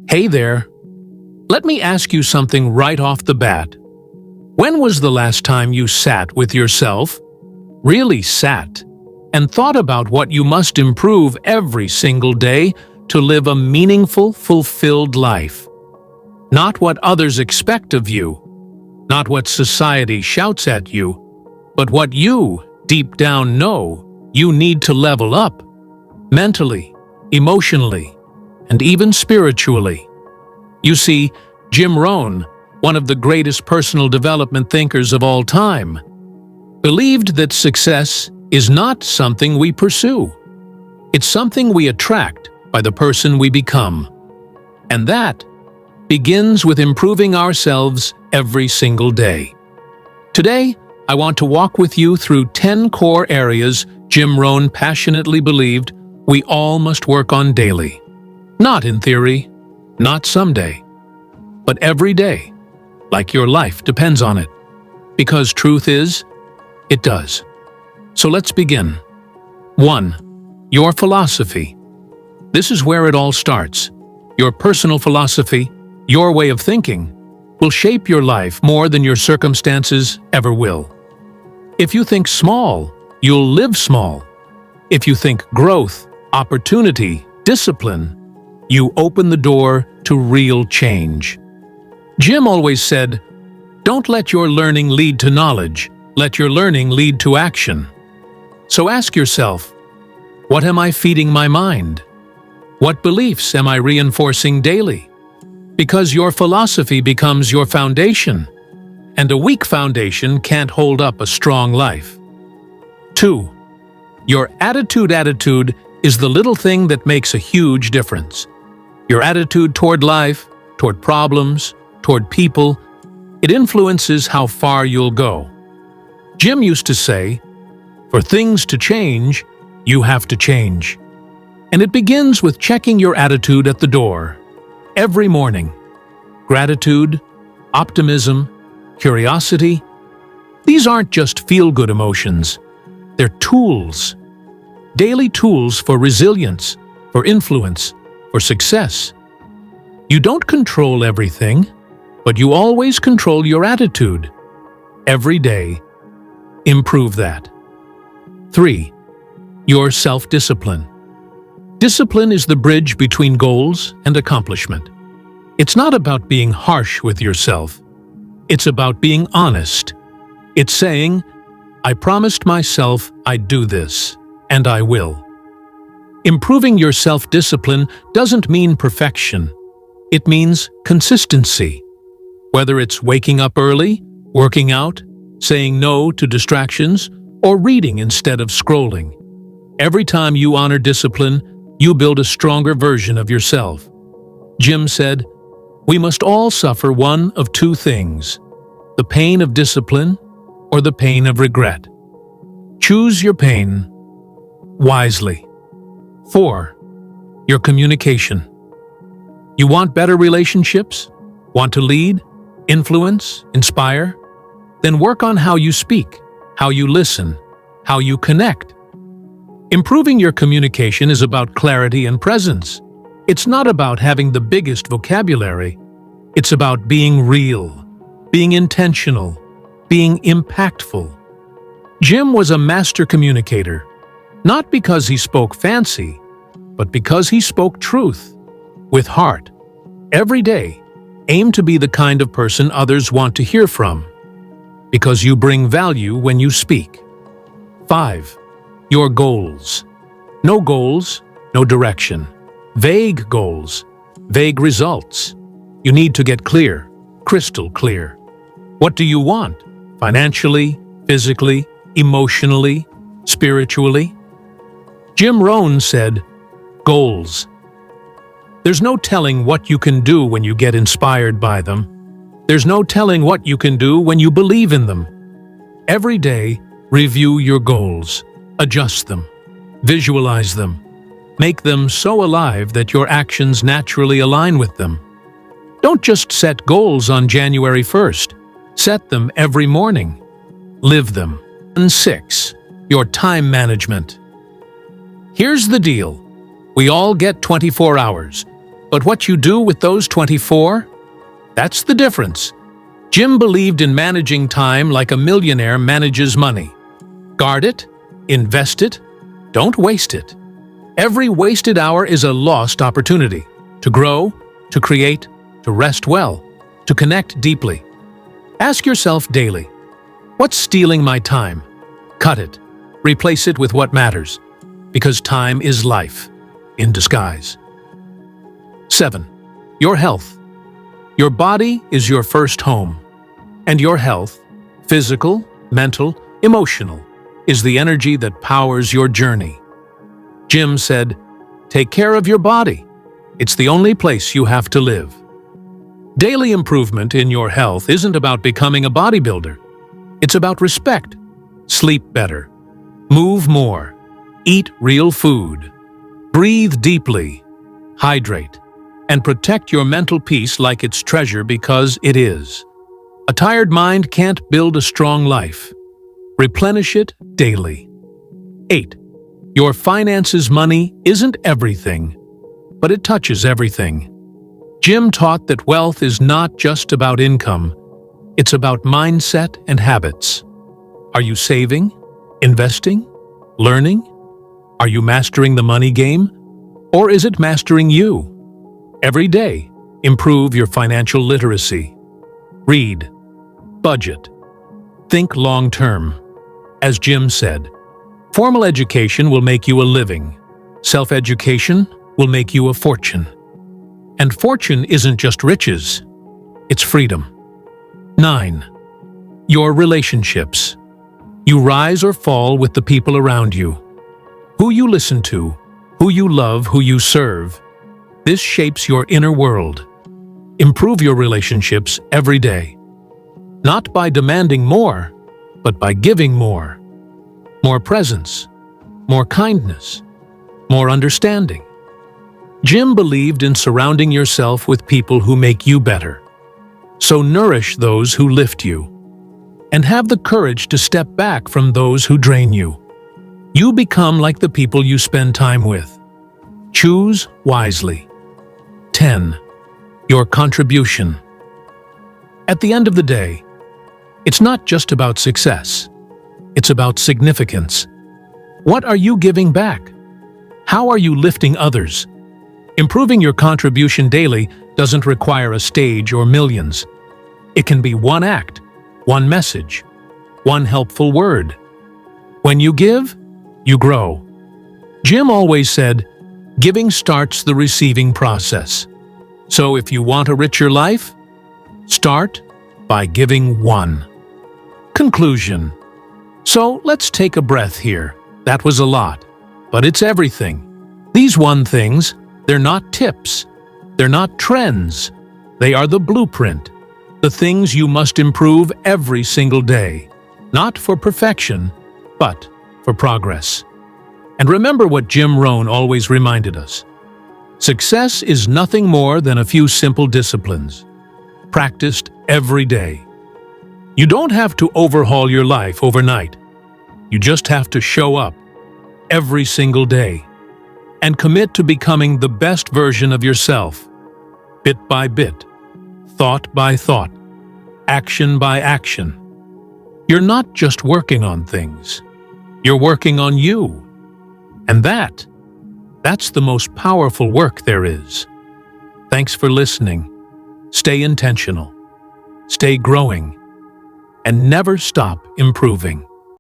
Hey there. Let me ask you something right off the bat. When was the last time you sat with yourself, really sat, and thought about what you must improve every single day to live a meaningful, fulfilled life? Not what others expect of you, not what society shouts at you, but what you, deep down, know you need to level up, mentally, emotionally, and even spiritually. You see, Jim Rohn, one of the greatest personal development thinkers of all time, believed that success is not something we pursue. It's something we attract by the person we become. And that begins with improving ourselves every single day. Today, I want to walk with you through 10 core areas Jim Rohn passionately believed we all must work on daily. Not in theory, not someday, but every day, like your life depends on it. Because truth is, it does. So let's begin. 1. Your philosophy. This is where it all starts. Your personal philosophy, your way of thinking, will shape your life more than your circumstances ever will. If you think small, you'll live small. If you think growth, opportunity, discipline, you open the door to real change. Jim always said, "Don't let your learning lead to knowledge, let your learning lead to action." So ask yourself, what am I feeding my mind? What beliefs am I reinforcing daily? Because your philosophy becomes your foundation, and a weak foundation can't hold up a strong life. 2. Your attitude is the little thing that makes a huge difference. Your attitude toward life, toward problems, toward people, it influences how far you'll go. Jim used to say, "For things to change, you have to change." And it begins with checking your attitude at the door. Every morning. Gratitude, optimism, curiosity. These aren't just feel-good emotions. They're tools. Daily tools for resilience, for influence, for success. You don't control everything, but you always control your attitude. Every day, improve that. 3. Your self-discipline. Discipline is the bridge between goals and accomplishment. It's not about being harsh with yourself. It's about being honest. It's saying, "I promised myself I'd do this, and I will." Improving your self-discipline doesn't mean perfection. It means consistency. Whether it's waking up early, working out, saying no to distractions, or reading instead of scrolling. Every time you honor discipline, you build a stronger version of yourself. Jim said, "We must all suffer one of two things, the pain of discipline or the pain of regret. Choose your pain wisely." 4. Your communication. You want better relationships? Want to lead, influence, inspire? Then work on how you speak, how you listen, how you connect. Improving your communication is about clarity and presence. It's not about having the biggest vocabulary. It's about being real, being intentional, being impactful. Jim was a master communicator, not because he spoke fancy, but because he spoke truth, with heart. Every day, aim to be the kind of person others want to hear from, because you bring value when you speak. 5. Your goals. No goals, no direction. Vague goals, vague results. You need to get clear, crystal clear. What do you want? Financially, physically, emotionally, spiritually? Jim Rohn said, "Goals. There's no telling what you can do when you get inspired by them. There's no telling what you can do when you believe in them." Every day, review your goals, adjust them, visualize them, make them so alive that your actions naturally align with them. Don't just set goals on January 1st. Set them every morning. Live them. And 6. Your time management. Here's the deal. We all get 24 hours. But what you do with those 24? That's the difference. Jim believed in managing time like a millionaire manages money. Guard it, invest it, don't waste it. Every wasted hour is a lost opportunity to grow, to create, to rest well, to connect deeply. Ask yourself daily, what's stealing my time? Cut it. Replace it with what matters, because time is life in disguise. 7. Your health. Your body is your first home, and your health, physical, mental, emotional, is the energy that powers your journey. Jim said, take care of your body. It's the only place you have to live. Daily improvement in your health isn't about becoming a bodybuilder. It's about respect. Sleep better. Move more. Eat real food. Breathe deeply. Hydrate. And protect your mental peace like it's treasure, because it is. A tired mind can't build a strong life. Replenish it daily. 8. Your finances money isn't everything, but it touches everything. Jim taught that wealth is not just about income, it's about mindset and habits. Are you saving, investing, learning? Are you mastering the money game? Or is it mastering you? Every day, improve your financial literacy. Read. Budget. Think long-term. As Jim said, formal education will make you a living. Self-education will make you a fortune. And fortune isn't just riches, it's freedom. 9. Your relationships. You rise or fall with the people around you. Who you listen to, who you love, who you serve. This shapes your inner world. Improve your relationships every day. Not by demanding more, but by giving more. More presence, more kindness, more understanding. Jim believed in surrounding yourself with people who make you better. So nourish those who lift you, and have the courage to step back from those who drain you. You become like the people you spend time with. Choose wisely. 10. Your contribution. At the end of the day, it's not just about success. It's about significance. What are you giving back? How are you lifting others? Improving your contribution daily doesn't require a stage or millions. It can be one act, one message, one helpful word. When you give, you grow. Jim always said, giving starts the receiving process. So if you want a richer life, start by giving one. Conclusion. So let's take a breath here. That was a lot, but it's everything. These one things, they're not tips. They're not trends. They are the blueprint. The things you must improve every single day. Not for perfection, but for progress. And remember what Jim Rohn always reminded us. Success is nothing more than a few simple disciplines, practiced every day. You don't have to overhaul your life overnight. You just have to show up every single day and commit to becoming the best version of yourself, bit by bit, thought by thought, action by action. You're not just working on things. You're working on you. And that's the most powerful work there is. Thanks for listening. Stay intentional, stay growing, and never stop improving.